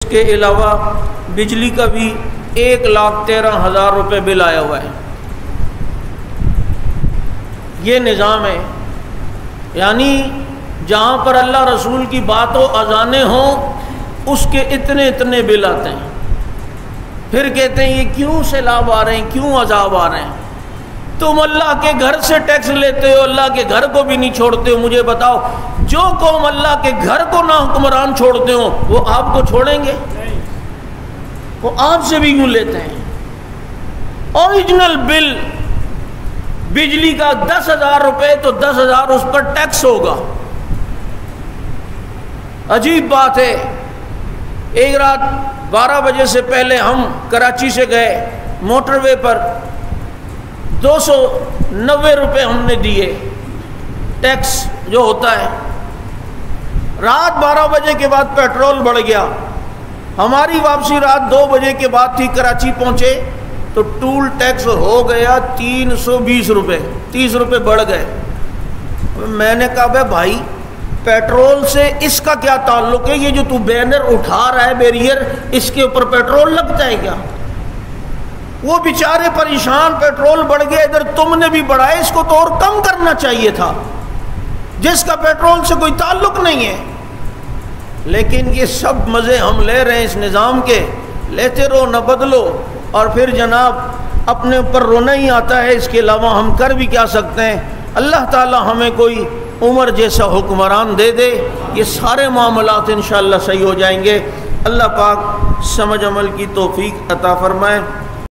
کے علاوہ بجلی کا بھی 1,13,000 روپے بل آیا ہوا ہے۔ یہ نظام ہے، یعنی جہاں پر اللہ رسول کی بات و اذانیں ہوں اس کے اتنے اتنے بل آتے ہیں۔ پھر کہتے ہیں یہ کیوں سیلاب آ رہے ہیں، کیوں عذاب آ رہے ہیں؟ تم اللہ کے گھر سے ٹیکس لیتے ہو، اللہ کے گھر کو بھی نہیں چھوڑتے ہو۔ مجھے بتاؤ، جو قوم اللہ کے گھر کو نہ حکمران چھوڑتے ہو وہ آپ کو چھوڑیں گے؟ وہ آپ سے بھی یوں لیتے ہیں۔ اوریجنل بل بجلی کا 10,000 روپے تو 10,000 اس پر ٹیکس ہوگا۔ عجیب بات ہے، ایک رات 12 بجے سے پہلے ہم کراچی سے گئے، موٹر وے پر 290 روپے ہم نے دیے ٹیکس جو ہوتا ہے۔ رات 12 بجے کے بعد پیٹرول بڑھ گیا، ہماری واپسی رات 2 بجے کے بعد تھی، کراچی پہنچے تو ٹول ٹیکس ہو گیا 320 روپے، 30 روپے بڑھ گئے۔ میں نے کہا بھائی پیٹرول سے اس کا کیا تعلق ہے؟ یہ جو تو بینر اٹھا رہا ہے بیریئر، اس کے اوپر پیٹرول لگتا ہے کیا؟ وہ بیچارے پریشان، پیٹرول بڑھ گیا، ادھر تم نے بھی بڑھایا، اس کو تو اور کم کرنا چاہیے تھا، جس کا پیٹرول سے کوئی تعلق نہیں ہے۔ لیکن یہ سب مزے ہم لے رہے ہیں اس نظام کے، لیتے رہو نہ بدلو، اور پھر جناب اپنے اوپر رونا ہی آتا ہے۔ اس کے علاوہ ہم کر بھی کیا سکتے ہیں؟ اللہ تعالی ہمیں کوئی عمر جیسا حکمران دے دے، یہ سارے معاملات انشاءاللہ صحیح ہو جائیں گے۔ اللہ پاک سمجھ عمل کی توفیق عطا فرمائے۔